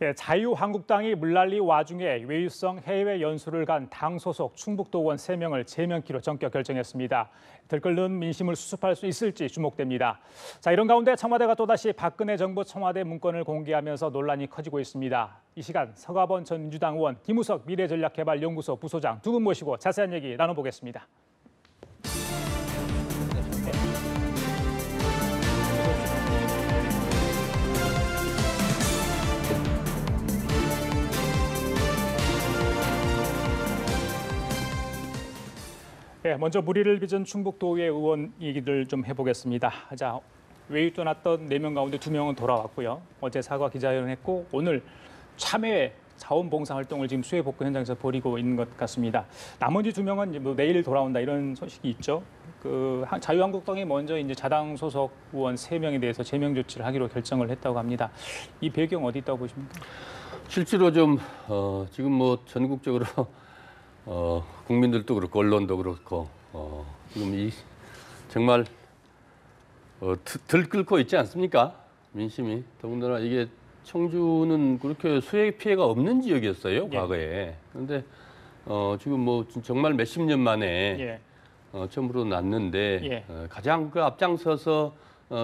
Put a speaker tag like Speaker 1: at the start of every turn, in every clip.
Speaker 1: 예, 자유한국당이 물난리 와중에 외유성 해외 연수를 간 당 소속 충북도 의원 3명을 제명키로 전격 결정했습니다. 들끓는 민심을 수습할 수 있을지 주목됩니다. 자, 이런 가운데 청와대가 또다시 박근혜 정부 청와대 문건을 공개하면서 논란이 커지고 있습니다. 이 시간 서가번 전 민주당 의원, 김우석 미래전략개발연구소 부소장 두 분 모시고 자세한 얘기 나눠보겠습니다. 네, 먼저 물의를 빚은 충북도의회 의원 얘기를 좀 해보겠습니다. 자, 외유 떠났던 4명 가운데 2명은 돌아왔고요. 어제 사과 기자회견했고 오늘 참외 자원봉사 활동을 지금 수해복구 현장에서 벌이고 있는 것 같습니다. 나머지 2명은 이제 뭐 내일 돌아온다 이런 소식이 있죠. 자유한국당이 먼저 이제 자당 소속 의원 3명에 대해서 제명 조치를 하기로 결정을 했다고 합니다. 이 배경 어디 있다고 보십니까?
Speaker 2: 실제로 좀 지금 뭐 전국적으로 국민들도 그렇고 언론도 그렇고 지금 이 정말 들끓고 있지 않습니까? 민심이. 더군다나 이게 청주는 그렇게 수해 피해가 없는 지역이었어요,
Speaker 1: 예.
Speaker 2: 과거에. 그런데 지금 뭐 정말 몇십 년 만에
Speaker 1: 예.
Speaker 2: 처음으로 났는데
Speaker 1: 예.
Speaker 2: 가장 그 앞장서서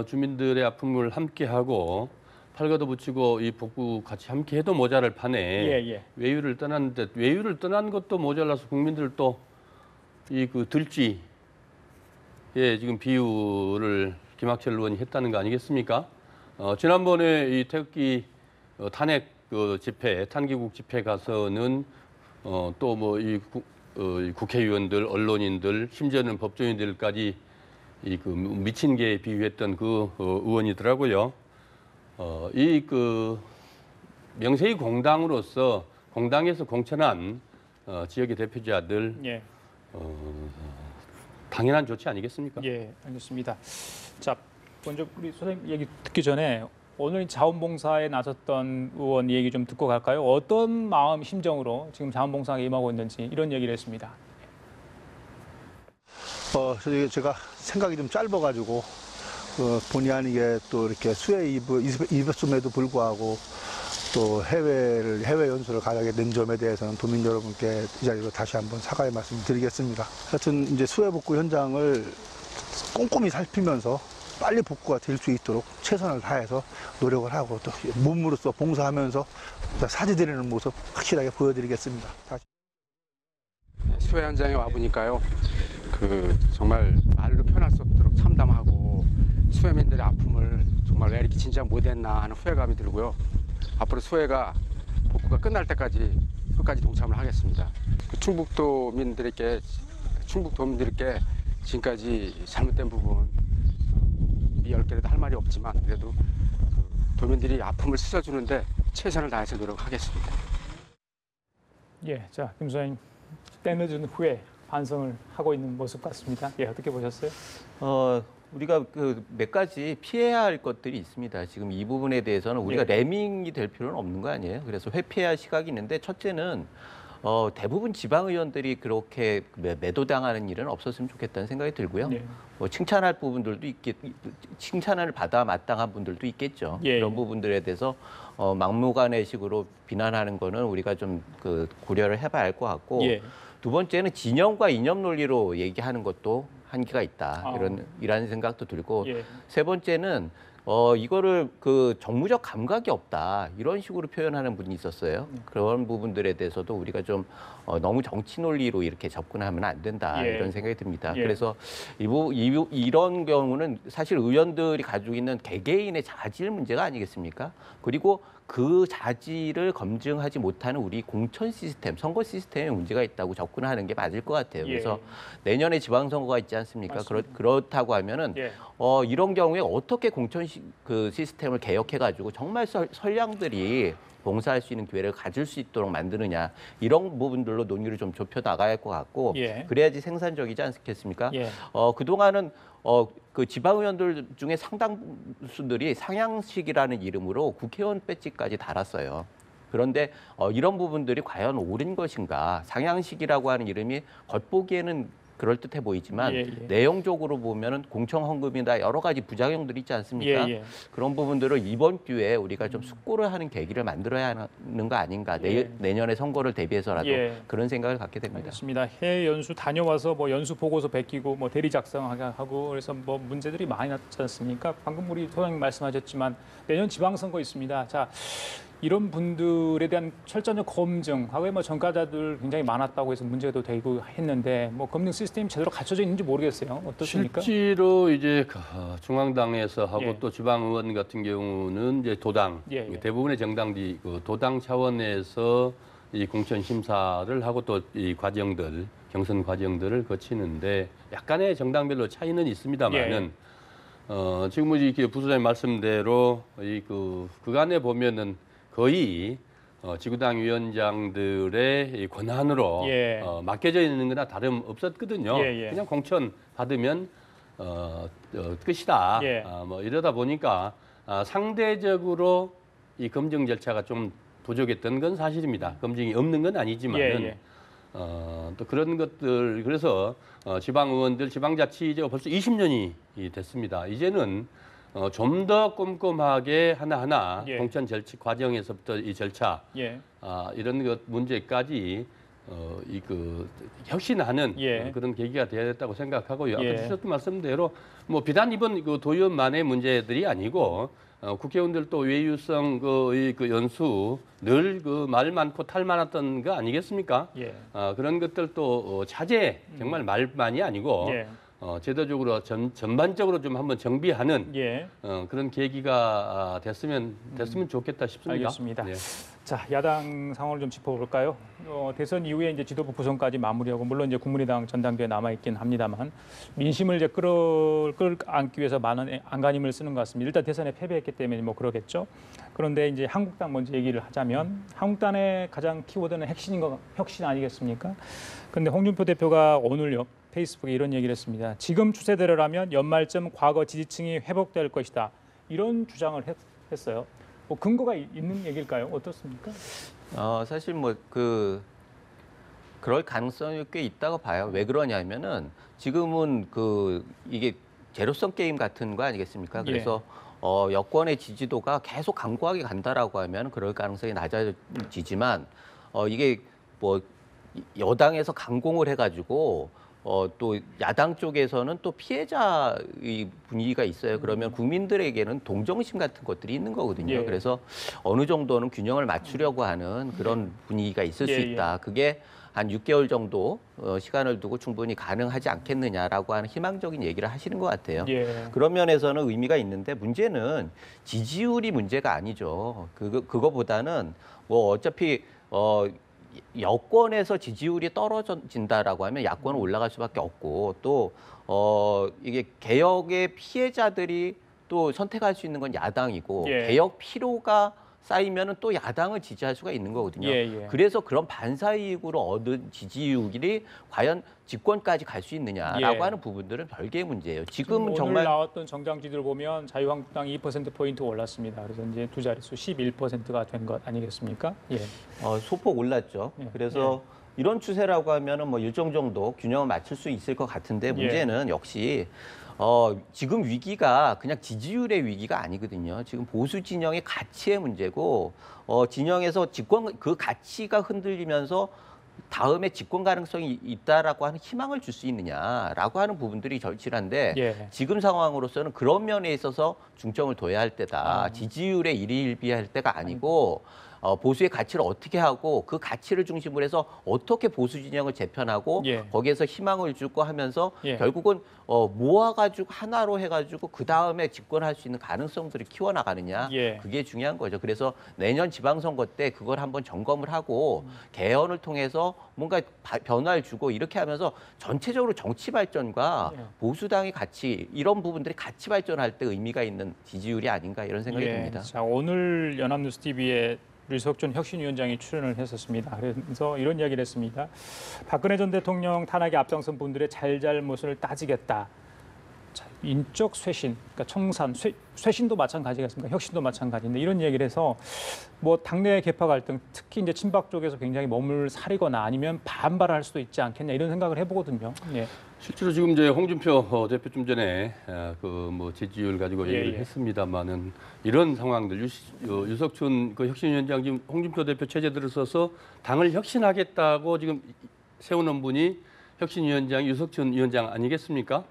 Speaker 2: 주민들의 아픔을 함께하고 팔과도 붙이고 이 복구 같이 함께 해도 모자랄 판에 외유를 떠났는데 외유를 떠난 것도 모자라서 국민들도 이 그 들쥐에 지금 비유를 김학철 의원이 했다는 거 아니겠습니까? 지난번에 이 태극기 탄핵 집회, 탄기국 집회 가서는 또 뭐 이 국회의원들, 언론인들, 심지어는 법조인들까지 이 그 미친 개에 비유했던 그 의원이더라고요. 이 그 명세히 공당으로서 공당에서 공천한 지역의 대표자들
Speaker 1: 예.
Speaker 2: 당연한 조치 아니겠습니까?
Speaker 1: 예, 알겠습니다. 자, 먼저 우리 선생님 얘기 듣기 전에 오늘 자원봉사에 나섰던 의원 얘기 좀 듣고 갈까요? 어떤 마음, 심정으로 지금 자원봉사에 임하고 있는지 이런 얘기를 했습니다.
Speaker 3: 제가 생각이 좀 짧아가지고 본의 아니게 또 이렇게 수해 입었음에도 불구하고 또 해외 연수를 가게 된 점에 대해서는 도민 여러분께 이 자리로 다시 한번 사과의 말씀드리겠습니다. 하여튼 이제 수해 복구 현장을 꼼꼼히 살피면서 빨리 복구가 될 수 있도록 최선을 다해서 노력을 하고 또 몸으로써 봉사하면서 사죄드리는 모습 확실하게 보여드리겠습니다. 다시.
Speaker 4: 수해 현장에 와 보니까요, 정말 말로 표현할 수 없도록 참담하고 수해민들의 아픔을 정말 왜 이렇게 진짜 못했나 하는 후회감이 들고요. 앞으로 수해가 복구가 끝날 때까지 끝까지 동참을 하겠습니다. 충북도민들께 지금까지 잘못된 부분 미 10개라도 할 말이 없지만 그래도 도민들이 아픔을 씻어주는데 최선을 다해서 노력하겠습니다.
Speaker 1: 예, 자, 김 소장님, 때늦은 후에 반성을 하고 있는 모습 같습니다. 예, 어떻게 보셨어요?
Speaker 5: 우리가 몇 가지 피해야 할 것들이 있습니다. 지금 이 부분에 대해서는 우리가 레밍이 될 필요는 없는 거 아니에요. 그래서 회피해야 할 시각이 있는데 첫째는 대부분 지방의원들이 그렇게 매도당하는 일은 없었으면 좋겠다는 생각이 들고요. 칭찬할 부분들도 칭찬을 받아 마땅한 분들도 있겠죠. 그런 부분들에 대해서 막무가내식으로 비난하는 거는 우리가 좀 고려를 해봐야 할 것 같고 두 번째는 진영과 이념 논리로 얘기하는 것도 한계가 있다. 이런 생각도 들고 세 번째는 이거를 정무적 감각이 없다. 이런 식으로 표현하는 분이 있었어요. 그런 부분들에 대해서도 우리가 좀 너무 정치 논리로 이렇게 접근하면 안 된다. 이런 생각이 듭니다. 그래서 이런 경우는 사실 의원들이 가지고 있는 개개인의 자질 문제가 아니겠습니까? 그리고 그 자질을 검증하지 못하는 우리 공천 시스템, 선거 시스템에 문제가 있다고 접근하는 게 맞을 것 같아요. 그래서 내년에 지방선거가 있지 않습니까? 그렇다고 하면은 이런 경우에 어떻게 공천 시스템을 개혁해가지고 정말 선량들이 봉사할 수 있는 기회를 가질 수 있도록 만드느냐 이런 부분들로 논의를 좀 좁혀 나가야 할 것 같고 그래야지 생산적이지 않겠습니까? 그동안은 지방의원들 중에 상당수들이 상향식이라는 이름으로 국회의원 배지까지 달았어요. 그런데 이런 부분들이 과연 옳은 것인가? 상향식이라고 하는 이름이 겉보기에는 그럴듯해 보이지만
Speaker 1: 예.
Speaker 5: 내용적으로 보면은 공청 헌금이나 여러 가지 부작용들이 있지 않습니까? 그런 부분들을 이번 기회에 우리가 좀 숙고를 하는 계기를 만들어야 하는 거 아닌가. 내년에 선거를 대비해서라도 그런 생각을 갖게 됩니다.
Speaker 1: 알겠습니다. 해외 연수 다녀와서 뭐 연수 보고서 베끼고 뭐 대리 작성하고 그래서 뭐 문제들이 많이 났지 않습니까? 방금 우리 소장님 말씀하셨지만 내년 지방선거 있습니다. 자, 이런 분들에 대한 철저한 검증, 과거에 뭐 전과자들 굉장히 많았다고 해서 문제도 되고 했는데 뭐 검증 시스템이 제대로 갖춰져 있는지 모르겠어요. 어떻습니까?
Speaker 2: 실제로 이제 중앙당에서 하고 또 지방의원 같은 경우는 이제 도당 대부분의 정당들이 그 도당 차원에서 이 공천 심사를 하고 또 이 과정들 경선 과정들을 거치는데 약간의 정당별로 차이는 있습니다만은 지금 이렇게 부소장님 말씀대로 이 그간에 보면은 거의 지구당 위원장들의 이 권한으로 맡겨져 있는 거나 다름 없었거든요. 그냥 공천 받으면 끝이다. 뭐 이러다 보니까 상대적으로 이 검증 절차가 좀 부족했던 건 사실입니다. 검증이 없는 건 아니지만은 또 그런 것들 그래서 지방 의원들 지방자치제가 벌써 20년이 됐습니다. 이제는 좀 더 꼼꼼하게 하나하나 공천 절차 과정에서부터 이 절차 이런 것 문제까지 혁신하는 그런 계기가 되어야 됐다고 생각하고요. 아까 주셨던 말씀대로 뭐 비단 이번 도의원만의 문제들이 아니고 국회의원들 또 외유성 연수 늘 말 많고 탈 많았던 거 아니겠습니까? 그런 것들도 차제 정말 말만이 아니고 제도적으로 전반적으로 좀 한번 정비하는 그런 계기가 됐으면 좋겠다 싶습니다.
Speaker 1: 알겠습니다. 자, 야당 상황을 좀 짚어볼까요? 대선 이후에 이제 지도부 구성까지 마무리하고 물론 이제 국민의당 전당대회 남아 있긴 합니다만 민심을 이제 끌어안기 위해서 많은 안간힘을 쓰는 것 같습니다. 일단 대선에 패배했기 때문에 뭐 그러겠죠. 그런데 이제 한국당 먼저 얘기를 하자면 한국당의 가장 키워드는 혁신 아니겠습니까? 그런데 홍준표 대표가 오늘요 페이스북에 이런 얘기를 했습니다. 지금 추세대로라면 연말쯤 과거 지지층이 회복될 것이다. 이런 주장을 했어요. 뭐 근거가 있는 얘기일까요? 어떻습니까?
Speaker 5: 사실 뭐 그럴 가능성이 꽤 있다고 봐요. 왜 그러냐면은 지금은 이게 제로섬 게임 같은 거 아니겠습니까? 그래서 여권의 지지도가 계속 강고하게 간다라고 하면 그럴 가능성이 낮아지지만 이게 뭐 여당에서 강공을 해가지고 또 야당 쪽에서는 또 피해자의 분위기가 있어요. 그러면 국민들에게는 동정심 같은 것들이 있는 거거든요. 그래서 어느 정도는 균형을 맞추려고 하는 그런 분위기가 있을 수 있다. 그게 한 6개월 정도 시간을 두고 충분히 가능하지 않겠느냐라고 하는 희망적인 얘기를 하시는 것 같아요. 그런 면에서는 의미가 있는데 문제는 지지율이 문제가 아니죠. 그거보다는 뭐 어차피 여권에서 지지율이 떨어진다라고 하면 야권은 올라갈 수밖에 없고 또 이게 개혁의 피해자들이 또 선택할 수 있는 건 야당이고 개혁 피로가 쌓이면은 또 야당을 지지할 수가 있는 거거든요. 그래서 그런 반사이익으로 얻은 지지율이 과연 집권까지 갈 수 있느냐라고 하는 부분들은 별개의 문제예요. 지금 정말
Speaker 1: 오늘 나왔던 정당지들 보면 자유한국당이 2%포인트 올랐습니다. 그래서 이제 두 자릿수 11%가 된 것 아니겠습니까?
Speaker 5: 소폭 올랐죠. 그래서 이런 추세라고 하면은 뭐 일정 정도 균형을 맞출 수 있을 것 같은데 문제는 역시 지금 위기가 그냥 지지율의 위기가 아니거든요. 지금 보수 진영의 가치의 문제고 진영에서 그 가치가 흔들리면서 다음에 집권 가능성이 있다라고 하는 희망을 줄 수 있느냐라고 하는 부분들이 절실한데 지금 상황으로서는 그런 면에 있어서 중점을 둬야 할 때다. 지지율에 일희일비할 때가 아니고 보수의 가치를 어떻게 하고 그 가치를 중심으로 해서 어떻게 보수 진영을 재편하고 거기에서 희망을 주고 하면서 결국은 모아가지고 하나로 해가지고 그 다음에 집권할 수 있는 가능성들을 키워나가느냐 그게 중요한 거죠. 그래서 내년 지방선거 때 그걸 한번 점검을 하고 개헌을 통해서 뭔가 변화를 주고 이렇게 하면서 전체적으로 정치 발전과 보수당의 가치 이런 부분들이 같이 발전할 때 의미가 있는 지지율이 아닌가 이런 생각이 듭니다.
Speaker 1: 자, 오늘 연합뉴스 TV에 류석준 혁신위원장이 출연을 했었습니다. 그래서 이런 이야기를 했습니다. 박근혜 전 대통령 탄핵에 앞장선 분들의 잘잘못을 따지겠다. 자, 인적 쇄신, 그러니까 청산, 쇄신도 마찬가지겠습니까? 혁신도 마찬가지인데 이런 얘기를 해서 뭐 당내 계파 갈등, 특히 이제 친박 쪽에서 굉장히 몸을 사리거나 아니면 반발할 수도 있지 않겠냐 이런 생각을 해보거든요. 예.
Speaker 2: 실제로 지금 이제 홍준표 대표 좀 전에 그 뭐 지지율 가지고 얘기를
Speaker 1: 예.
Speaker 2: 했습니다만은 이런 상황들 유석춘 그 혁신위원장 지금 홍준표 대표 체제 들어서서 당을 혁신하겠다고 지금 세우는 분이 혁신위원장 유석춘 위원장 아니겠습니까?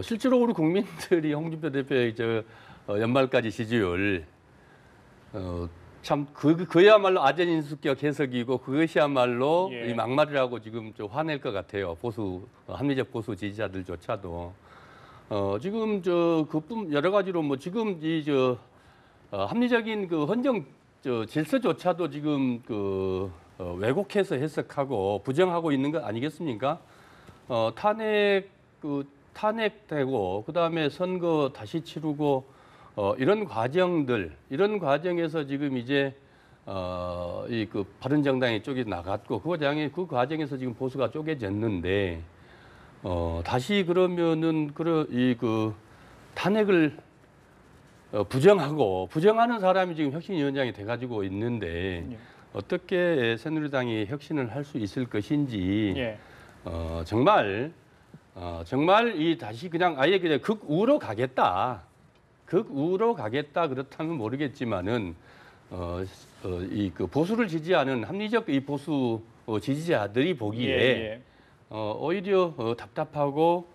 Speaker 2: 실제로 우리 국민들이 홍준표 대표의 연말까지 지지율 참 그야말로 아전인수격 해석이고 그것이야말로
Speaker 1: 예.
Speaker 2: 이 막말이라고 지금 좀 화낼 것 같아요. 합리적 보수 지지자들조차도 지금 그뿐 여러 가지로 뭐 지금 합리적인 그 헌정 질서조차도 지금 왜곡해서 해석하고 부정하고 있는 것 아니겠습니까? 탄핵되고 그다음에 선거 다시 치르고 이런 과정에서 지금 이제 그 바른정당이 쪼개 나갔고 그 과정에서 지금 보수가 쪼개졌는데 다시 그러면은 탄핵을 부정하는 사람이 지금 혁신위원장이 돼가지고 있는데
Speaker 1: 예.
Speaker 2: 어떻게 새누리당이 혁신을 할 수 있을 것인지
Speaker 1: 예.
Speaker 2: 정말 다시 그냥 아예 그냥 극우로 가겠다 그렇다면 모르겠지만은 그 보수를 지지하는 합리적 이 보수 지지자들이 보기에
Speaker 1: 예.
Speaker 2: 오히려 답답하고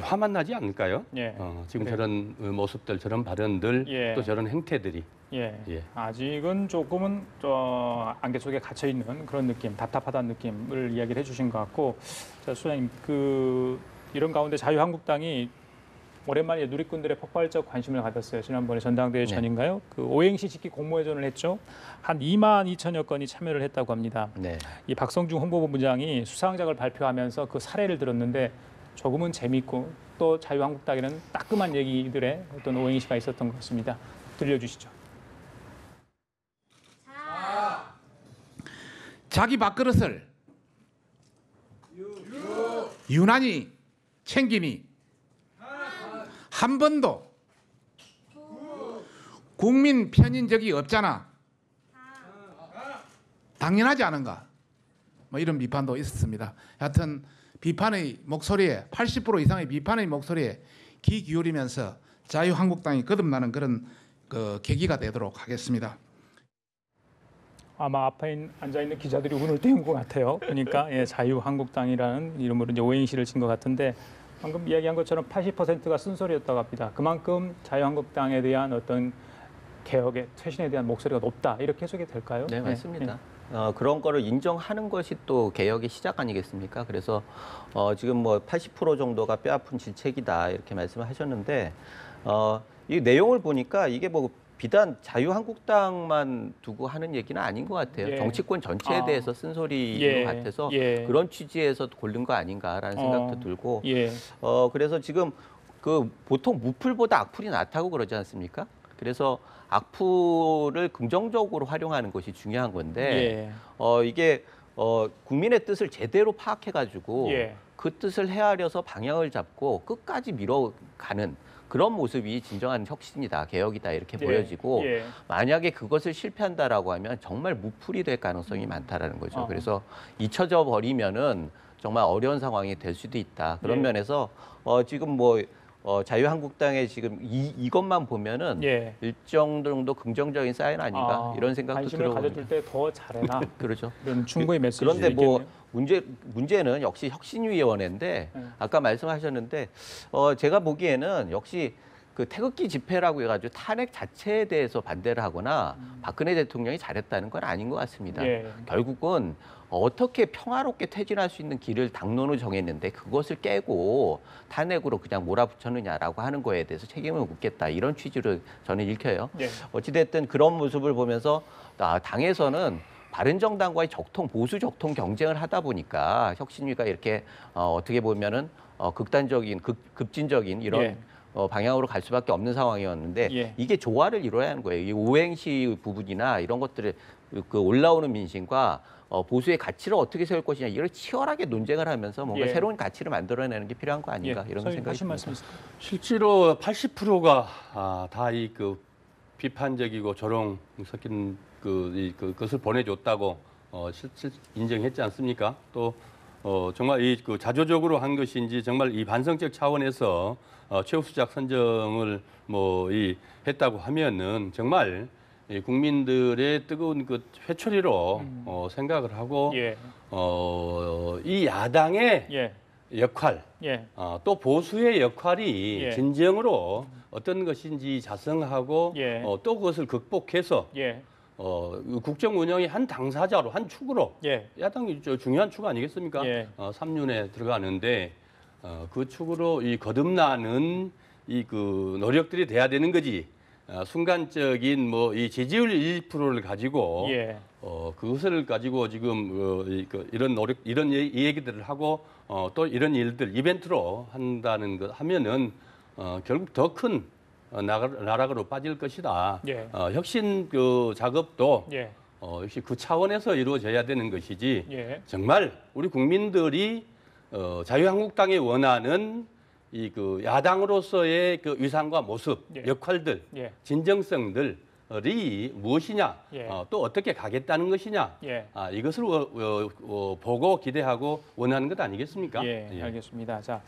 Speaker 2: 화만 나지 않을까요?
Speaker 1: 예.
Speaker 2: 지금
Speaker 1: 그래요.
Speaker 2: 저런 모습들, 저런 발언들,
Speaker 1: 예.
Speaker 2: 또 저런 행태들이
Speaker 1: 예.
Speaker 2: 예.
Speaker 1: 아직은 조금은 안개 속에 갇혀 있는 그런 느낌, 답답하다는 느낌을 이야기를 해주신 것 같고, 자, 소장님 이런 가운데 자유한국당이 오랜만에 누리꾼들의 폭발적 관심을 가졌어요. 지난번에 전당대회 전인가요? 그 오행시 짓기 공모회전을 했죠. 한 2만 2천여 건이 참여를 했다고 합니다.
Speaker 5: 네.
Speaker 1: 이 박성중 홍보본부장이 수상작을 발표하면서 그 사례를 들었는데 조금은 재미있고 또 자유한국당에는 따끔한 얘기들의 어떤 오행시가 있었던 것 같습니다. 들려주시죠.
Speaker 6: 자기 밥그릇을 유난히 챙기니 한 번도 국민 편인 적이 없잖아. 당연하지 않은가? 뭐 이런 비판도 있었습니다. 하여튼 비판의 목소리에 80% 이상의 비판의 목소리에 귀 기울이면서 자유한국당이 거듭나는 그런 계기가 되도록 하겠습니다.
Speaker 1: 아마 앞에 앉아 있는 기자들이 운을 띄운 것 같아요. 그러니까 자유한국당이라는 이름으로 이제 오행시를 친 것 같은데 방금 이야기한 것처럼 80%가 쓴소리였다고 합니다. 그만큼 자유한국당에 대한 어떤 개혁의 쇄신에 대한 목소리가 높다 이렇게 해석이 될까요?
Speaker 5: 네, 맞습니다. 그런 거를 인정하는 것이 또 개혁의 시작 아니겠습니까? 그래서 지금 뭐 80% 정도가 뼈아픈 질책이다 이렇게 말씀하셨는데 이 내용을 보니까 이게 뭐 비단 자유한국당만 두고 하는 얘기는 아닌 것 같아요.
Speaker 1: 예.
Speaker 5: 정치권 전체에 대해서 쓴소리인 것 같아서 그런 취지에서 고른 거 아닌가라는 생각도 들고 그래서 지금 보통 무풀보다 악플이 낫다고 그러지 않습니까? 그래서 악플을 긍정적으로 활용하는 것이 중요한 건데 이게 국민의 뜻을 제대로 파악해가지고 그 뜻을 헤아려서 방향을 잡고 끝까지 밀어가는 그런 모습이 진정한 혁신이다, 개혁이다 이렇게 보여지고 만약에 그것을 실패한다라고 하면 정말 무풀이 될 가능성이 많다라는 거죠. 그래서 잊혀져 버리면은 정말 어려운 상황이 될 수도 있다. 그런 면에서 지금 뭐 자유한국당의 지금 이것만 보면은 일정 정도 긍정적인 사인 아닌가 이런 생각도 들어요.
Speaker 1: 관심을 가져줄 때 더 잘해라.
Speaker 5: 그렇죠.
Speaker 1: 이런 충분히 메시지.
Speaker 5: 그런데 뭐 문제는 역시 혁신위원회인데 아까 말씀하셨는데 제가 보기에는 역시 그 태극기 집회라고 해가지고 탄핵 자체에 대해서 반대를 하거나 박근혜 대통령이 잘했다는 건 아닌 것 같습니다. 결국은 어떻게 평화롭게 퇴진할 수 있는 길을 당론을 정했는데 그것을 깨고 탄핵으로 그냥 몰아붙였느냐라고 하는 거에 대해서 책임을 묻겠다 이런 취지로 저는 읽혀요. 어찌됐든 그런 모습을 보면서 당에서는 바른정당과의 보수 적통 경쟁을 하다 보니까 혁신위가 이렇게 어떻게 보면은 극단적인 급진적인 이런 방향으로 갈 수밖에 없는 상황이었는데
Speaker 1: 예.
Speaker 5: 이게 조화를 이뤄야 하는 거예요. 이 오행시 부분이나 이런 것들을 그 올라오는 민심과 보수의 가치를 어떻게 세울 것이냐 이걸 치열하게 논쟁을 하면서 뭔가
Speaker 1: 예.
Speaker 5: 새로운 가치를 만들어내는 게 필요한 거 아닌가
Speaker 1: 예.
Speaker 5: 이런
Speaker 1: 선생님,
Speaker 5: 생각이
Speaker 1: 하신
Speaker 5: 듭니다.
Speaker 1: 말씀 있을까요?
Speaker 2: 실제로 80%가 다 이 그 비판적이고 조롱 섞인 그것을 보내줬다고 인정했지 않습니까? 또 정말 이 그 자조적으로 한 것인지 정말 이 반성적 차원에서 최우수작 선정을 했다고 하면은 정말 이 국민들의 뜨거운 그 회초리로 생각을 하고
Speaker 1: 예.
Speaker 2: 이 야당의
Speaker 1: 예.
Speaker 2: 역할
Speaker 1: 예.
Speaker 2: 또 보수의 역할이
Speaker 1: 예.
Speaker 2: 진정으로 어떤 것인지 자성하고
Speaker 1: 예.
Speaker 2: 또 그것을 극복해서
Speaker 1: 예.
Speaker 2: 국정 운영의 한 당사자로 한 축으로
Speaker 1: 예.
Speaker 2: 야당이 중요한 축 아니겠습니까?
Speaker 1: 예.
Speaker 2: 3년에 들어가는데 그 축으로 이 거듭나는 이 그 노력들이 돼야 되는 거지. 순간적인 이 지지율 1%를 가지고
Speaker 1: 예.
Speaker 2: 그것을 가지고 지금 이런 노력 이런 이 얘기들을 하고 또 이런 일들 이벤트로 한다는 것 하면은 결국 더 큰 나락으로 빠질 것이다.
Speaker 1: 예.
Speaker 2: 혁신 그 작업도
Speaker 1: 예.
Speaker 2: 역시 그 차원에서 이루어져야 되는 것이지.
Speaker 1: 예.
Speaker 2: 정말 우리 국민들이 자유한국당이 원하는 이 그 야당으로서의 그 위상과 모습,
Speaker 1: 예.
Speaker 2: 역할들,
Speaker 1: 예.
Speaker 2: 진정성들이 무엇이냐,
Speaker 1: 예.
Speaker 2: 또 어떻게 가겠다는 것이냐,
Speaker 1: 예.
Speaker 2: 이것을 보고 기대하고 원하는 것 아니겠습니까?
Speaker 1: 예, 알겠습니다. 자,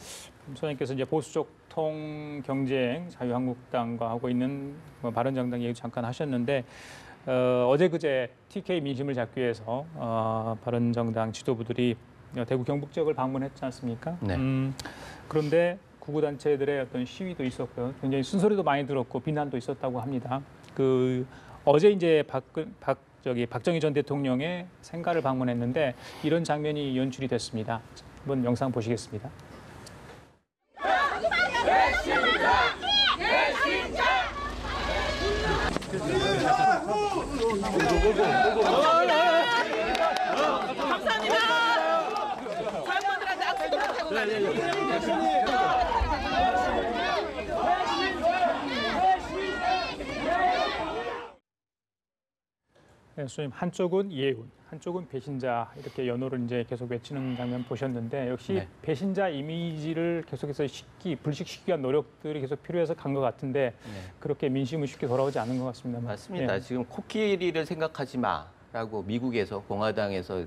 Speaker 1: 선생님께서 이제 보수적 통 경쟁 자유한국당과 하고 있는 바른정당 얘기 잠깐 하셨는데 어제 그제 TK 민심을 잡기 위해서 바른정당 지도부들이 대구 경북 지역을 방문했지 않습니까?
Speaker 5: 네.
Speaker 1: 그런데 구구 단체들의 어떤 시위도 있었고요. 굉장히 쓴소리도 많이 들었고 비난도 있었다고 합니다. 어제 이제 박정희 전 대통령의 생가를 방문했는데 이런 장면이 연출이 됐습니다. 한번 영상 보시겠습니다. 네, 선생님 한쪽은 이해운, 한쪽은 배신자 이렇게 연호를 이제 계속 외치는 장면 보셨는데 역시
Speaker 5: 네.
Speaker 1: 배신자 이미지를 계속해서 불식시키기 위한 노력들이 계속 필요해서 간 것 같은데 그렇게 민심은 쉽게 돌아오지 않은 것 같습니다.
Speaker 5: 맞습니다.
Speaker 1: 예.
Speaker 5: 지금 코끼리를 생각하지 마라고 미국에서 공화당에서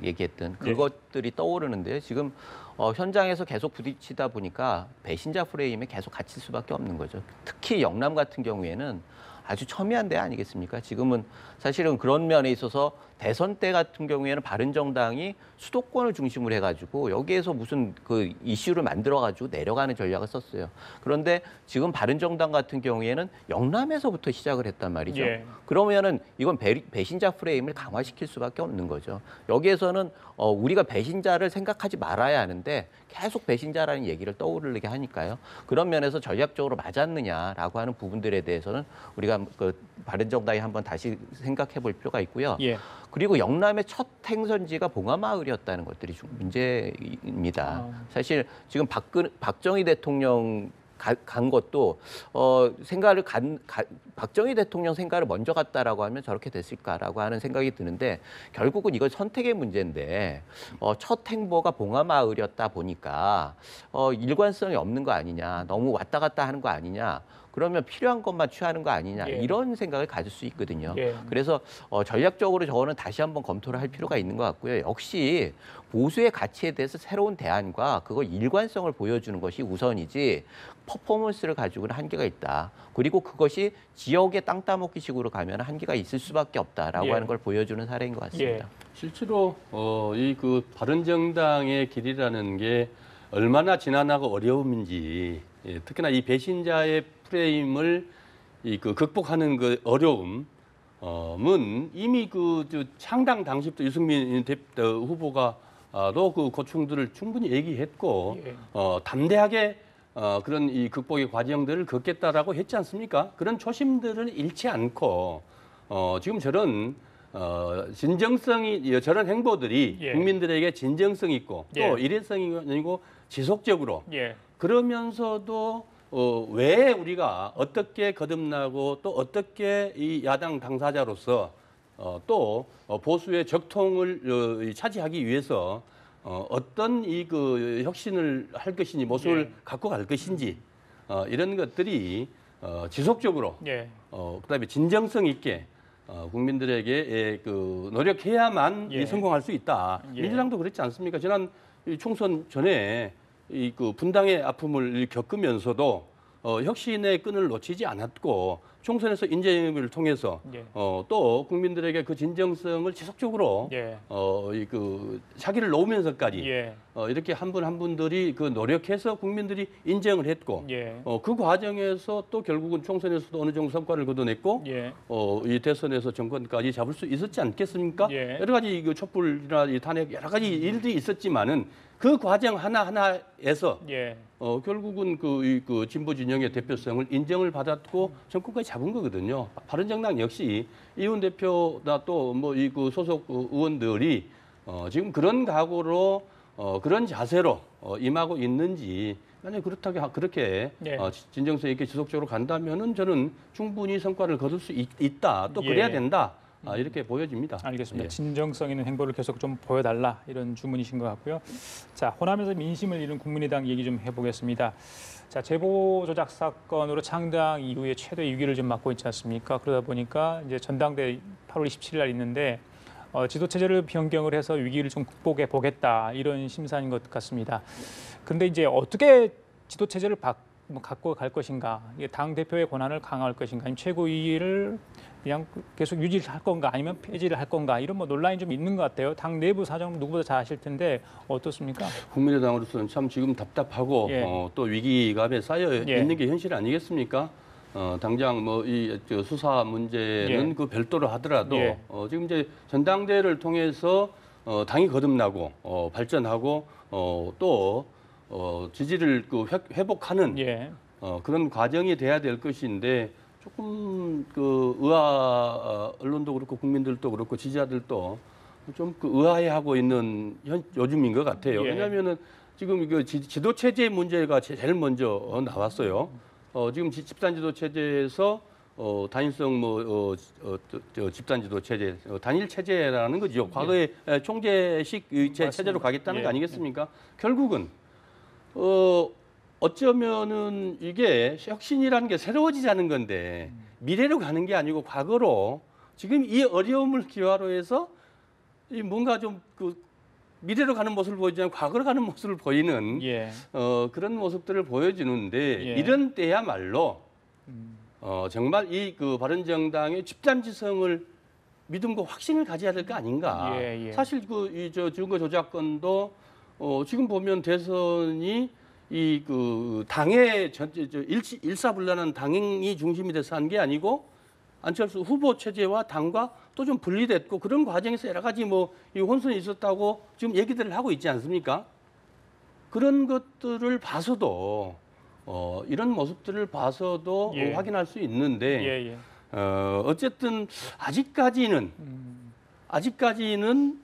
Speaker 5: 얘기했던 그것들이 떠오르는데요. 지금 현장에서 계속 부딪히다 보니까 배신자 프레임에 계속 갇힐 수밖에 없는 거죠. 특히 영남 같은 경우에는 아주 첨예한 데 아니겠습니까? 지금은 사실은 그런 면에 있어서 대선 때 같은 경우에는 바른정당이 수도권을 중심으로 해가지고 여기에서 무슨 그 이슈를 만들어가지고 내려가는 전략을 썼어요. 그런데 지금 바른정당 같은 경우에는 영남에서부터 시작을 했단 말이죠.
Speaker 1: 예.
Speaker 5: 그러면은 이건 배신자 프레임을 강화시킬 수밖에 없는 거죠. 여기에서는 우리가 배신자를 생각하지 말아야 하는데 계속 배신자라는 얘기를 떠오르게 하니까요. 그런 면에서 전략적으로 맞았느냐라고 하는 부분들에 대해서는 우리가 그 바른정당이 한번 다시 생각해 볼 필요가 있고요.
Speaker 1: 예.
Speaker 5: 그리고 영남의 첫 행선지가 봉하마을이었다는 것들이 문제입니다. 사실 지금 박정희 대통령 간 것도 박정희 대통령 생가를 먼저 갔다라고 하면 저렇게 됐을까라고 하는 생각이 드는데 결국은 이건 선택의 문제인데 첫 행보가 봉하마을이었다 보니까 일관성이 없는 거 아니냐, 너무 왔다 갔다 하는 거 아니냐. 그러면 필요한 것만 취하는 거 아니냐 이런 생각을 가질 수 있거든요. 그래서 전략적으로 저거는 다시 한번 검토를 할 필요가 있는 것 같고요. 역시 보수의 가치에 대해서 새로운 대안과 그거 일관성을 보여주는 것이 우선이지 퍼포먼스를 가지고는 한계가 있다. 그리고 그것이 지역의 땅 따먹기식으로 가면 한계가 있을 수밖에 없다라고 하는 걸 보여주는 사례인 것 같습니다.
Speaker 2: 실제로 이 그 바른정당의 길이라는 게 얼마나 지난하고 어려움인지 특히나 이 배신자의 프레임을 극복하는 그 어려움은 이미 창당 당시부터 유승민 후보가 또 그 고충들을 충분히 얘기했고 담대하게 그런 이 극복의 과정들을 걷겠다라고 했지 않습니까? 그런 초심들을 잃지 않고 지금 저런 저런 행보들이 국민들에게 진정성 있고 또 일회성이고 지속적으로 그러면서도 왜 우리가 어떻게 거듭나고 또 어떻게 이 야당 당사자로서 또 보수의 적통을 차지하기 위해서 어떤 이 그 혁신을 할 것인지 모습을 갖고 갈 것인지 이런 것들이 지속적으로 그다음에 진정성 있게 국민들에게 그 노력해야만 이 성공할 수 있다. 민주당도 그렇지 않습니까? 지난 이 총선 전에 이 그 분당의 아픔을 겪으면서도 혁신의 끈을 놓치지 않았고 총선에서 인재영입을 통해서 또 국민들에게 그 진정성을 지속적으로 이 그 사기를 놓으면서까지 이렇게 한 분 한 분들이 그 노력해서 국민들이 인정을 했고 그 과정에서 또 결국은 총선에서도 어느 정도 성과를 거둬냈고 이 대선에서 정권까지 잡을 수 있었지 않겠습니까? 여러 가지 그 촛불이나 이 탄핵 여러 가지 일들이 있었지만은 그 과정 하나하나에서 결국은 그 진보 진영의 대표성을 인정을 받았고 정권까지 잡은 거거든요. 바른정당 역시 이훈 대표나 또 뭐 이 그 소속 의원들이 지금 그런 각오로 그런 자세로 임하고 있는지 만약 그렇게 진정성 있게 지속적으로 간다면은 저는 충분히 성과를 거둘 수 있다. 또 그래야 된다. 이렇게 보여집니다.
Speaker 1: 알겠습니다. 진정성 있는 행보를 계속 좀 보여달라 이런 주문이신 것 같고요. 자, 호남에서 민심을 잃은 국민의당 얘기 좀 해보겠습니다. 자, 제보 조작 사건으로 창당 이후에 최대 위기를 좀 맞고 있지 않습니까? 그러다 보니까 이제 전당대 8월 27일 날 있는데 지도 체제를 변경을 해서 위기를 좀 극복해 보겠다 이런 심사인 것 같습니다. 근데 이제 어떻게 지도 체제를 갖고 갈 것인가, 당 대표의 권한을 강화할 것인가, 아니면 최고위를 그냥 계속 유지할 건가, 아니면 폐지를 할 건가 이런 뭐 논란이 좀 있는 것 같아요. 당 내부 사정 누구보다 잘 아실 텐데 어떻습니까?
Speaker 2: 국민의당으로서는 참 지금 답답하고 또 위기감에 쌓여 있는 게 현실 아니겠습니까? 당장 뭐 이 수사 문제는 그 별도로 하더라도 지금 이제 전당대회를 통해서 당이 거듭나고 발전하고 또 지지를 그 회복하는 그런 과정이 돼야 될 것인데 조금 그 언론도 그렇고 국민들도 그렇고 지지자들도 좀 그 의아해하고 있는 요즘인 것 같아요. 왜냐하면은 지금 이거 지도 체제 문제가 제일 먼저 나왔어요. 지금 집단 지도 체제에서 단일성 집단 지도 체제 단일 체제라는 거죠. 과거에 총재식 체제로 가겠다는 거 아니겠습니까? 결국은 어쩌면은 이게 혁신이라는 게 새로워지자는 건데 미래로 가는 게 아니고 과거로 지금 이 어려움을 기화로 해서 이 뭔가 좀 그 미래로 가는 모습을 보이지 않고 과거로 가는 모습을 보이는 그런 모습들을 보여주는데 이런 때야말로 정말 이 그 바른정당의 집단지성을 믿음과 확신을 가져야 될 거 아닌가. 사실 저 증거 조작건도 지금 보면 대선이 이 그 당의 일사불란한 당이 중심이 돼서 한 게 아니고 안철수 후보 체제와 당과 또 좀 분리됐고 그런 과정에서 여러 가지 뭐 이 혼선이 있었다고 지금 얘기들을 하고 있지 않습니까? 그런 것들을 봐서도 이런 모습들을 봐서도 확인할 수 있는데 어쨌든 아직까지는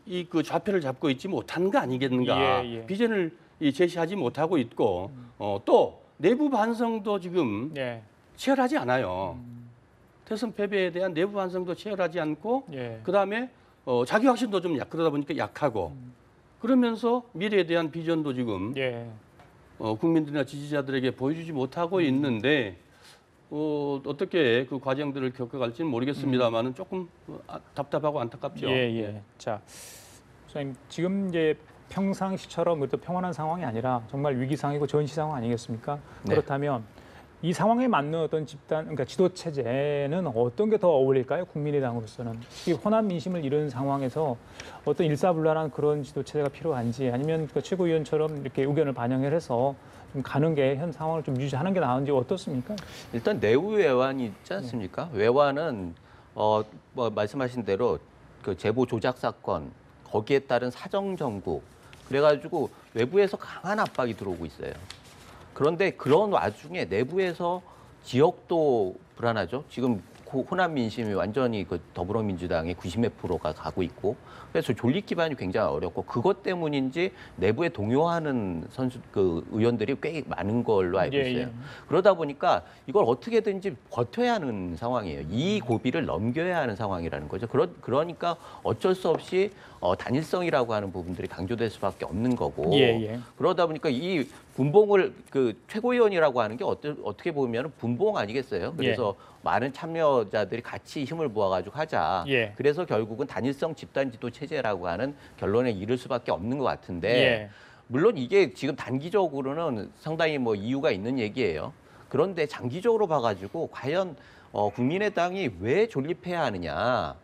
Speaker 2: 이 그 좌표를 잡고 있지 못한 거 아니겠는가? 비전을 제시하지 못하고 있고 또 내부 반성도 지금 치열하지 않아요. 대선 패배에 대한 내부 반성도 치열하지 않고 그다음에 자기 확신도 좀 그러다 보니까 약하고 그러면서 미래에 대한 비전도 지금 국민들이나 지지자들에게 보여주지 못하고 있는데 어떻게 그 과정들을 겪어갈지는 모르겠습니다만은 조금 답답하고 안타깝죠.
Speaker 1: 자, 선생님 지금 이제 평상시처럼 또 평온한 상황이 아니라 정말 위기 상황이고 전시 상황 아니겠습니까? 그렇다면 이 상황에 맞는 어떤 그러니까 지도 체제는 어떤 게 더 어울릴까요? 국민의당으로서는 이 호남 민심을 잃은 상황에서 어떤 일사불란한 그런 지도 체제가 필요한지 아니면 그 최고위원처럼 이렇게 의견을 반영을 해서 좀 가는 게 현 상황을 좀 유지하는 게 나은지 어떻습니까?
Speaker 5: 일단 내부 외환이 있지 않습니까? 외환은 뭐 말씀하신 대로 그 제보 조작 사건 거기에 따른 사정 정국 그래가지고 외부에서 강한 압박이 들어오고 있어요. 그런데 그런 와중에 내부에서 지역도 불안하죠. 지금 호남 민심이 완전히 그 더불어민주당의 90몇 %가 가고 있고 그래서 존립 기반이 굉장히 어렵고 그것 때문인지 내부에 동요하는 의원들이 꽤 많은 걸로 알고 있어요. 그러다 보니까 이걸 어떻게든지 버텨야 하는 상황이에요. 이 고비를 넘겨야 하는 상황이라는 거죠. 그러니까 어쩔 수 없이 단일성이라고 하는 부분들이 강조될 수밖에 없는 거고 그러다 보니까 이 분봉을 최고위원이라고 하는 게 어떻게 보면 분봉 아니겠어요? 그래서 많은 참여자들이 같이 힘을 모아가지고 하자. 그래서 결국은 단일성 집단 지도 체제라고 하는 결론에 이를 수밖에 없는 것 같은데 물론 이게 지금 단기적으로는 상당히 뭐 이유가 있는 얘기예요. 그런데 장기적으로 봐가지고 과연 국민의당이 왜 존립해야 하느냐,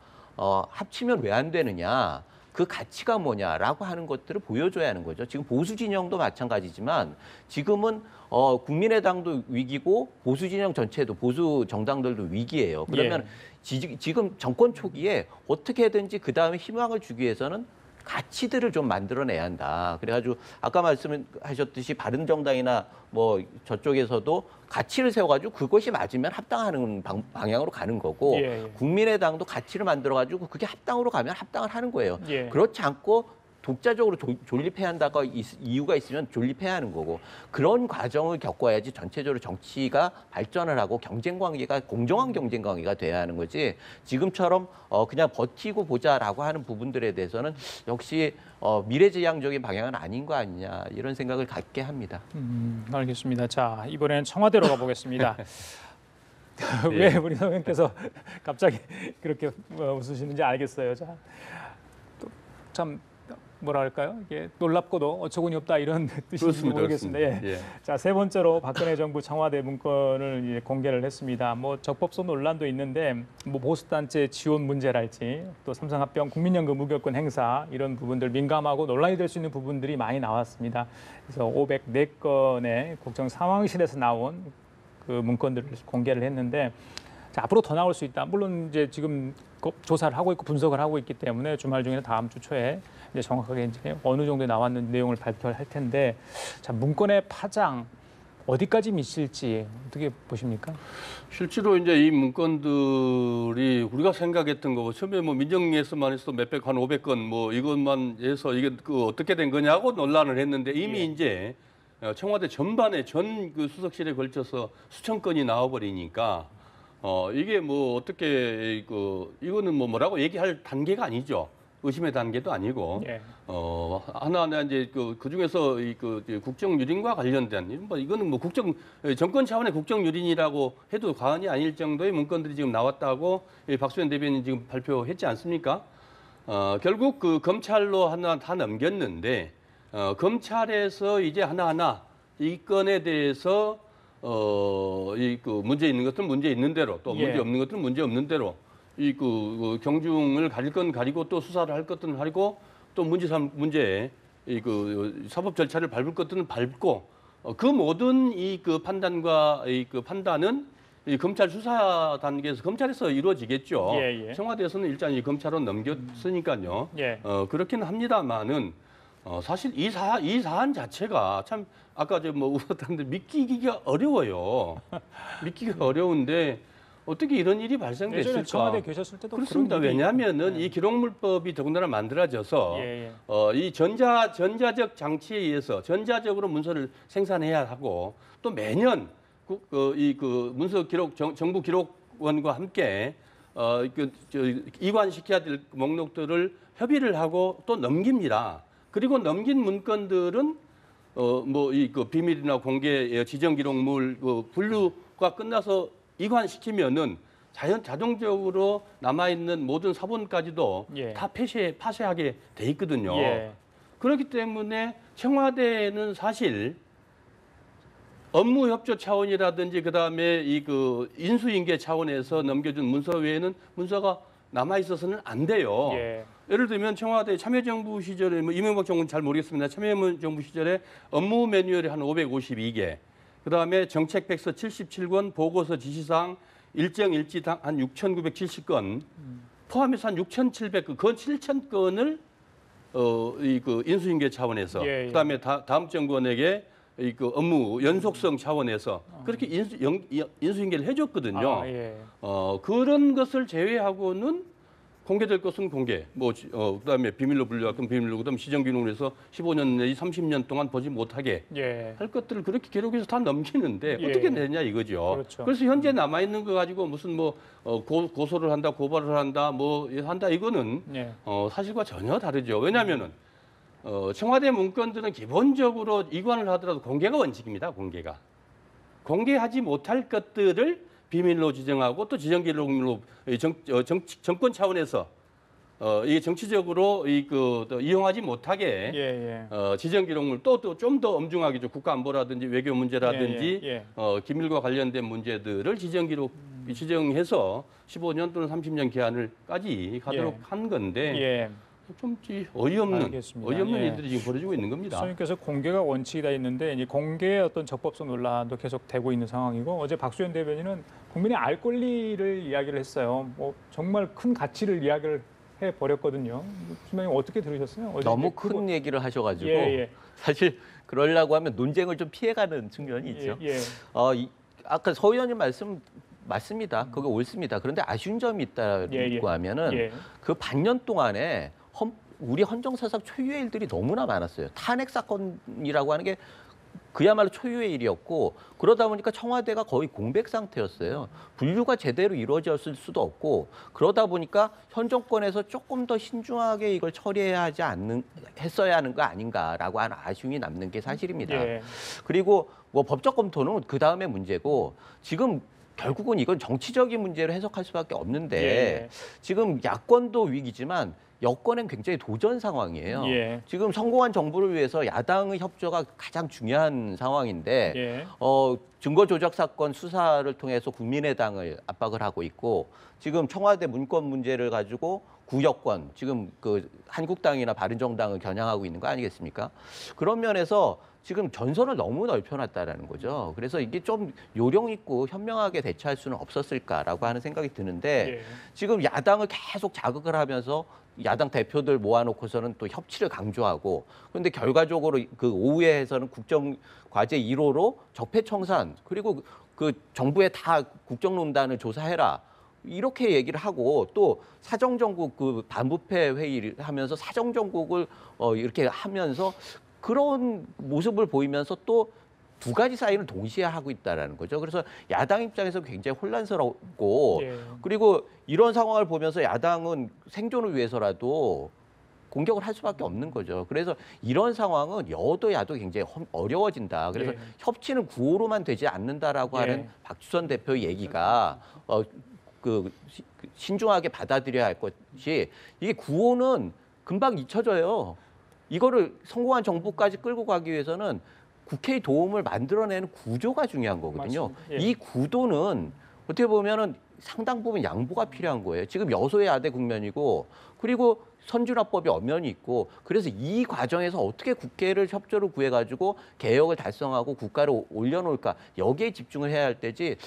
Speaker 5: 합치면 왜 안 되느냐. 그 가치가 뭐냐라고 하는 것들을 보여줘야 하는 거죠. 지금 보수 진영도 마찬가지지만 지금은 국민의당도 위기고 보수 진영 전체도 보수 정당들도 위기예요. 그러면 지금 정권 초기에 어떻게든지 그 다음에 희망을 주기 위해서는 가치들을 좀 만들어내야 한다. 그래가지고 아까 말씀하셨듯이 바른정당이나 뭐 저쪽에서도 가치를 세워가지고 그것이 맞으면 합당하는 방향으로 가는 거고 국민의당도 가치를 만들어가지고 그게 합당으로 가면 합당을 하는 거예요. 그렇지 않고 독자적으로 존립해야 한다고 이유가 있으면 존립해야 하는 거고 그런 과정을 겪어야지 전체적으로 정치가 발전을 하고 경쟁 관계가 공정한 경쟁 관계가 돼야 하는 거지 지금처럼 그냥 버티고 보자라고 하는 부분들에 대해서는 역시 미래지향적인 방향은 아닌 거 아니냐 이런 생각을 갖게 합니다.
Speaker 1: 알겠습니다. 자 이번에는 청와대로 가보겠습니다. 왜 우리 선생님께서 갑자기 그렇게 웃으시는지 알겠어요. 자, 참 뭐라 할까요? 이게 놀랍고도 어처구니 없다 이런 뜻인지 모르겠습니다. 자, 세 번째로 박근혜 정부 청와대 문건을 이제 공개를 했습니다. 뭐 적법성 논란도 있는데 뭐 보수단체 지원 문제랄지 또 삼성합병 국민연금 무결권 행사 이런 부분들 민감하고 논란이 될 수 있는 부분들이 많이 나왔습니다. 그래서 504건의 국정 상황실에서 나온 그 문건들을 공개를 했는데 자, 앞으로 더 나올 수 있다. 물론 이제 지금 조사를 하고 있고 분석을 하고 있기 때문에 주말 중에는 다음 주 초에 이제 정확하게 이제 어느 정도 나왔는 내용을 발표할 텐데, 자 문건의 파장 어디까지 미칠지 어떻게 보십니까?
Speaker 2: 실제로 이제 이 문건들이 우리가 생각했던 거 처음에 뭐 민정에서만 해서 몇백 한 500건 뭐 이것만 해서 이게 그 어떻게 된 거냐고 논란을 했는데 이미 이제 청와대 전반에 전 그 수석실에 걸쳐서 수천 건이 나와버리니까. 이게 뭐 어떻게 이거는 뭐 뭐라고 얘기할 단계가 아니죠. 의심의 단계도 아니고 하나하나 이제 그 중에서 국정 유린과 관련된 뭐 이거는 뭐 정권 차원의 국정 유린이라고 해도 과언이 아닐 정도의 문건들이 지금 나왔다고 박수현 대변인 지금 발표했지 않습니까? 결국 그 검찰로 하나 다 넘겼는데 검찰에서 이제 하나하나 이 건에 대해서 문제 있는 것은 문제 있는 대로 또 문제 없는 것은 문제 없는 대로 경중을 가릴 건 가리고 또 수사를 할 것들은 하고 또 문제에 사법 절차를 밟을 것들은 밟고 그 모든 판단과 판단은 이 검찰 수사 단계에서 검찰에서 이루어지겠죠. 청와대에서는 일단 이 검찰로 넘겼으니까요. 그렇긴 합니다만은 사실 이 사안 자체가 참 아까 뭐 우었다는데 믿기기가 어려워요. 믿기가 어려운데 어떻게 이런 일이 발생됐을까?
Speaker 1: 청와대 계셨을 때도
Speaker 2: 그렇습니다. 왜냐하면은 이 기록물법이 더군다나 만들어져서 이 전자적 장치에 의해서 전자적으로 문서를 생산해야 하고 또 매년 문서 기록 정부 기록원과 함께 이관시켜야 될 목록들을 협의를 하고 또 넘깁니다. 그리고 넘긴 문건들은 비밀이나 공개 지정 기록물 분류가 끝나서 이관시키면은 자동적으로 남아 있는 모든 사본까지도 다 파쇄하게 돼 있거든요. 그렇기 때문에 청와대는 사실 업무 협조 차원이라든지 그다음에 인수인계 차원에서 넘겨준 문서 외에는 문서가 남아 있어서는 안 돼요. 예를 들면 청와대 참여정부 시절에 이명박 정부는 잘 모르겠습니다. 참여정부 시절에 업무 매뉴얼이 한 552개, 그다음에 정책 백서 77권, 보고서 지시사항 일정 일지당 한 6,970건 포함해서 한 6,700건, 그건 7,000건을 인수인계 차원에서 그다음에 다음 정권에게 그 업무 연속성 차원에서 그렇게 인수인계를 해줬거든요.
Speaker 1: 아, 예.
Speaker 2: 그런 것을 제외하고는 공개될 것은 공개, 그다음에 비밀로 분류할 건 비밀로, 그다음 시정기록을 해서 15년 내지 30년 동안 보지 못하게
Speaker 1: 예.
Speaker 2: 할 것들을 그렇게 기록해서 다 넘기는데
Speaker 1: 예.
Speaker 2: 어떻게 내냐 이거죠.
Speaker 1: 그렇죠.
Speaker 2: 그래서 현재 남아 있는 거 가지고 무슨 고소를 한다, 고발을 한다, 한다 이거는
Speaker 1: 예.
Speaker 2: 사실과 전혀 다르죠. 왜냐하면은 청와대 문건들은 기본적으로 이관을 하더라도 공개가 원칙입니다. 공개하지 못할 것들을 비밀로 지정하고 또 지정기록물로 정권 차원에서 이게 정치적으로 이용하지 못하게
Speaker 1: 예.
Speaker 2: 지정기록물 또 좀 더 엄중하게 국가안보라든지 외교 문제라든지
Speaker 1: 예.
Speaker 2: 기밀과 관련된 문제들을 지정해서 15년 또는 30년 기한을까지 가도록 한 건데
Speaker 1: 예.
Speaker 2: 좀 어이없는
Speaker 1: 예.
Speaker 2: 일들이 지금 벌어지고 있는 겁니다.
Speaker 1: 선생님께서 공개가 원칙이다 했는데 이제 공개의 어떤 적법성 논란도 계속 되고 있는 상황이고 어제 박수현 대변인은 국민의 알 권리를 이야기를 했어요. 정말 큰 가치를 이야기를 해 버렸거든요. 주장님 어떻게 들으셨어요? 어제
Speaker 5: 너무 큰 얘기를 하셔가지고 사실 그러려고 하면 논쟁을 좀 피해가는 측면이 있죠. 아까 서 의원님 말씀 맞습니다. 그거 옳습니다. 그런데 아쉬운 점이 있다고 하면은 그 반년 동안에 우리 헌정사상 초유의 일들이 너무나 많았어요. 탄핵 사건이라고 하는 게 그야말로 초유의 일이었고 그러다 보니까 청와대가 거의 공백 상태였어요. 분류가 제대로 이루어졌을 수도 없고 그러다 보니까 현 정권에서 조금 더 신중하게 이걸 했어야 하는 거 아닌가라고 하는 아쉬움이 남는 게 사실입니다. 그리고 법적 검토는 그 다음에 문제고 지금 결국은 이건 정치적인 문제로 해석할 수밖에 없는데 지금 야권도 위기지만 여권은 굉장히 도전 상황이에요. 지금 성공한 정부를 위해서 야당의 협조가 가장 중요한 상황인데 증거 조작 사건 수사를 통해서 국민의당을 압박을 하고 있고 지금 청와대 문건 문제를 가지고 구여권 지금 그 한국당이나 바른정당을 겨냥하고 있는 거 아니겠습니까? 그런 면에서 지금 전선을 너무 넓혀놨다라는 거죠. 그래서 이게 좀 요령 있고 현명하게 대처할 수는 없었을까라고 하는 생각이 드는데 지금 야당을 계속 자극을 하면서 야당 대표들 모아놓고서는 또 협치를 강조하고 그런데 결과적으로 그 오후에서는 국정과제 1호로 적폐청산 그리고 그 정부에 다 국정농단을 조사해라. 이렇게 얘기를 하고 또 사정정국 그 반부패 회의를 하면서 사정정국을 이렇게 하면서 그런 모습을 보이면서 또 두 가지 사인을 동시에 하고 있다라는 거죠. 그래서 야당 입장에서 굉장히 혼란스럽고 그리고 이런 상황을 보면서 야당은 생존을 위해서라도 공격을 할 수밖에 없는 거죠. 그래서 이런 상황은 여도 야도 굉장히 어려워진다. 그래서 협치는 구호로만 되지 않는다라고 하는 박주선 대표의 얘기가 신중하게 받아들여야 할 것이 이게 구호는 금방 잊혀져요. 이거를 성공한 정부까지 끌고 가기 위해서는 국회의 도움을 만들어내는 구조가 중요한 거거든요. 이 구도는 어떻게 보면은 상당 부분 양보가 필요한 거예요. 지금 여소야대 국면이고 그리고 선진화법이 엄연히 있고 그래서 이 과정에서 어떻게 국회를 협조를 구해가지고 개혁을 달성하고 국가를 올려놓을까 여기에 집중을 해야 할 때지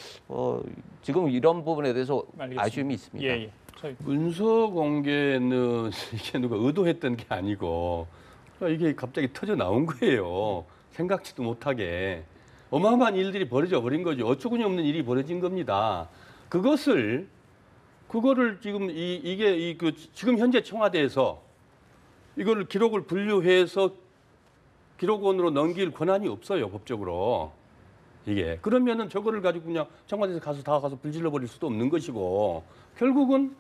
Speaker 5: 지금 이런 부분에 대해서 아쉬움이 있습니다.
Speaker 2: 문서 공개는 이게 누가 의도했던 게 아니고 이게 갑자기 터져 나온 거예요. 생각지도 못하게 어마어마한 일들이 벌어져 버린 거죠. 어처구니 없는 일이 벌어진 겁니다. 그거를 지금 지금 현재 청와대에서 이걸 기록을 분류해서 기록원으로 넘길 권한이 없어요, 법적으로. 이게 그러면은 저거를 가지고 그냥 청와대에서 다 가서 불질러 버릴 수도 없는 것이고 결국은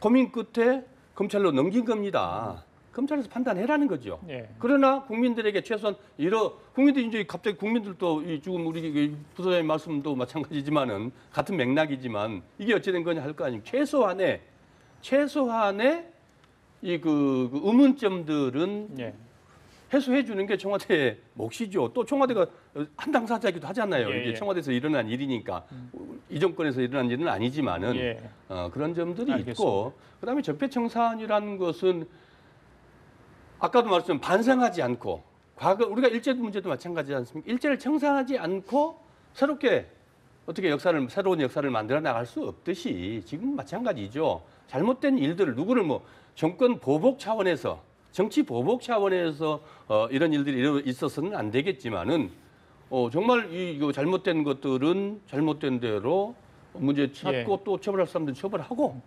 Speaker 2: 고민 끝에 검찰로 넘긴 겁니다. 검찰에서 판단해라는 거죠. 그러나 국민들에게 최소한 국민들이 이제 갑자기 국민들도 지금 우리 부소장님 말씀도 마찬가지지만은 같은 맥락이지만 이게 어찌된 거냐 할 거 아니에요. 최소한의 그 의문점들은 해소해 주는 게 청와대의 몫이죠. 또 청와대가 한 당사자이기도 하잖아요. 이게 청와대에서 일어난 일이니까 이 정권에서 일어난 일은 아니지만은 그런 점들이 있고 그다음에 적폐청산이라는 것은 아까도 말씀드린 반성하지 않고 과거 우리가 일제 문제도 마찬가지지 않습니까? 일제를 청산하지 않고 새롭게 어떻게 새로운 역사를 만들어 나갈 수 없듯이 지금 마찬가지죠. 잘못된 일들을 누구를 정권 보복 차원에서 정치 보복 차원에서 이런 일들이 있어서는 안 되겠지만은 정말 이거 잘못된 것들은 잘못된 대로 문제 찾고 또 처벌할 사람들 처벌하고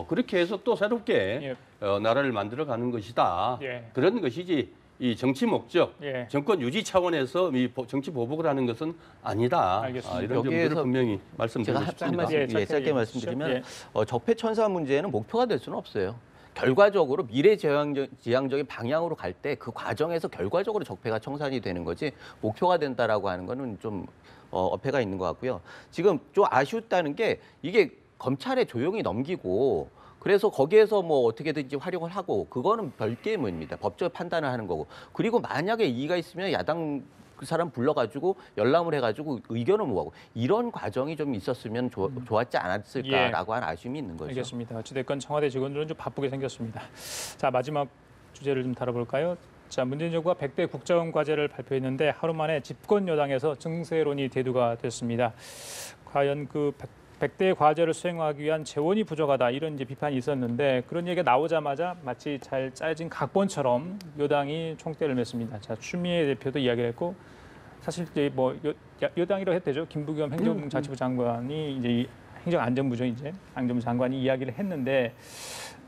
Speaker 2: 그렇게 해서 또 새롭게 나라를 만들어가는 것이다. 그런 것이지 이 정치 목적, 정권 유지 차원에서 이 정치 보복을 하는 것은 아니다. 이런 점들을 분명히 말씀드리고
Speaker 5: 제가
Speaker 2: 싶습니다.
Speaker 5: 한 말씀 짧게 말씀드리면 적폐천사 문제는 목표가 될 수는 없어요. 결과적으로 미래지향적인 방향으로 갈 때 그 과정에서 결과적으로 적폐가 청산이 되는 거지 목표가 된다라고 하는 거는 좀 어폐가 있는 것 같고요. 지금 좀 아쉬웠다는 게 이게 검찰에 조용히 넘기고 그래서 거기에서 뭐 어떻게든지 활용을 하고 그거는 별개의 문제입니다. 법적 판단을 하는 거고. 그리고 만약에 이의가 있으면 야당 그 사람 불러가지고 열람을 해가지고 의견을 모으고 이런 과정이 좀 있었으면 좋았지 않았을까라고 하는 아쉬움이 있는 거죠.
Speaker 1: 알겠습니다. 어찌됐건 청와대 직원들은 좀 바쁘게 생겼습니다. 자, 마지막 주제를 좀 다뤄볼까요? 자, 문재인 정부가 100대 국정 과제를 발표했는데 하루 만에 집권 여당에서 증세론이 대두가 됐습니다. 과연 그 100대 과제를 수행하기 위한 재원이 부족하다 이런 이제 비판이 있었는데 그런 얘기가 나오자마자 마치 잘 짜여진 각본처럼 여당이 총대를 맸습니다. 자, 추미애 대표도 이야기를 했고 사실 이제 뭐 여당이라고 해도 되죠. 김부겸 행정자치부 장관이 이제 행정안전부죠 이제 안전부 장관이 이야기를 했는데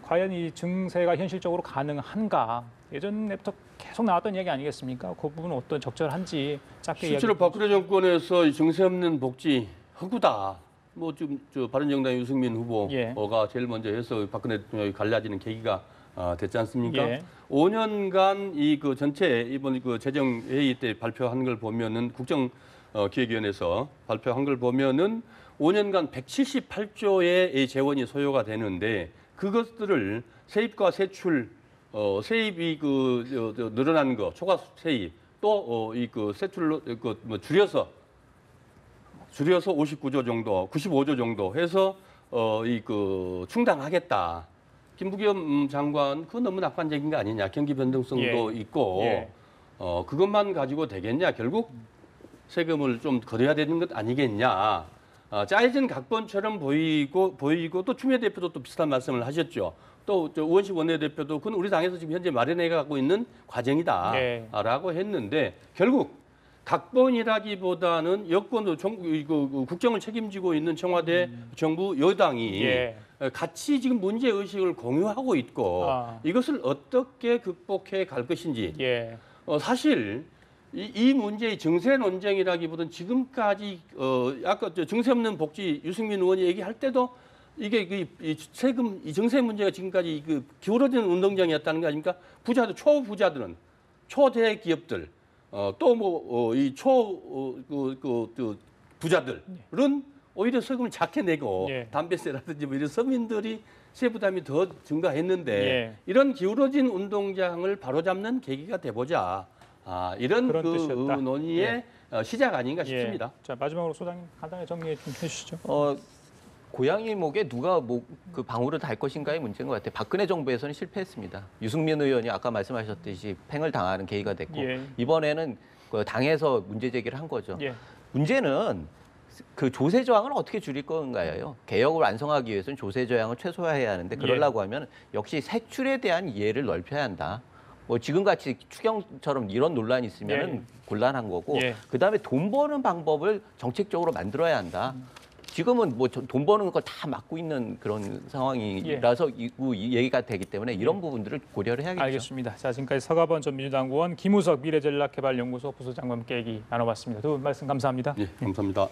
Speaker 1: 과연 이 증세가 현실적으로 가능한가? 예전부터 계속 나왔던 얘기 아니겠습니까? 그 부분은 어떤 적절한지 짧게
Speaker 2: 실제로 박근혜 정권에서 이 증세 없는 복지 허구다. 뭐 지금 바른정당 유승민 후보가 제일 먼저 해서 박근혜 대통령이 갈라지는 계기가 됐지 않습니까? 5년간 이 그 전체 이번 그 재정회의 때 발표한 걸 보면은 국정기획위원회에서 발표한 걸 보면은 5년간 178조의 재원이 소요가 되는데 그것들을 세입과 세출, 세입이 늘어난 거, 초과 세입 또 이 그 세출로 뭐 줄여서 59조 정도, 95조 정도 해서 충당하겠다. 김부겸 장관 그거 너무 낙관적인 거 아니냐? 경기 변동성도 있고 그것만 가지고 되겠냐? 결국 세금을 좀 거둬야 되는 것 아니겠냐? 짜여진 각본처럼 보이고 또 추미애 대표도 또 비슷한 말씀을 하셨죠. 또 우원식 원내대표도 그건 우리 당에서 지금 현재 마련해 가고 있는 과정이다라고 했는데 결국 각본이라기보다는 여권도 국정을 책임지고 있는 청와대 정부 여당이 같이 지금 문제 의식을 공유하고 있고 이것을 어떻게 극복해 갈 것인지 사실 이 문제의 증세 논쟁이라기보다는 지금까지 아까 증세 없는 복지 유승민 의원이 얘기할 때도 이게 이 세금 이 증세 문제가 지금까지 기울어지는 운동장이었다는 거 아닙니까? 부자들 초부자들은 초대 기업들 또 뭐 이 부자들은 오히려 세금을 작게 내고 담배세라든지 뭐 이런 서민들이 세부담이 더 증가했는데 이런 기울어진 운동장을 바로잡는 계기가 돼보자. 이런 논의의 시작 아닌가 싶습니다.
Speaker 1: 자, 마지막으로 소장님 간단히 정리해 좀 해주시죠.
Speaker 5: 고양이 목에 누가 그 방울을 달 것인가의 문제인 것 같아요. 박근혜 정부에서는 실패했습니다. 유승민 의원이 아까 말씀하셨듯이 팽을 당하는 계기가 됐고 이번에는 그 당에서 문제 제기를 한 거죠. 문제는 그 조세 저항을 어떻게 줄일 건가요? 개혁을 완성하기 위해서는 조세 저항을 최소화해야 하는데 그러려고 하면 역시 세출에 대한 이해를 넓혀야 한다. 뭐 지금같이 추경처럼 이런 논란이 있으면 곤란한 거고 그다음에 돈 버는 방법을 정책적으로 만들어야 한다. 지금은 뭐 돈 버는 걸 다 막고 있는 그런 상황이라서 이 얘기가 되기 때문에 이런 부분들을 고려를 해야겠죠.
Speaker 1: 알겠습니다. 자, 지금까지 서가번 전 민주당 의원 김우석 미래전략개발연구소 부소장과 함께 얘기 나눠봤습니다. 두 분 말씀 감사합니다.
Speaker 2: 감사합니다.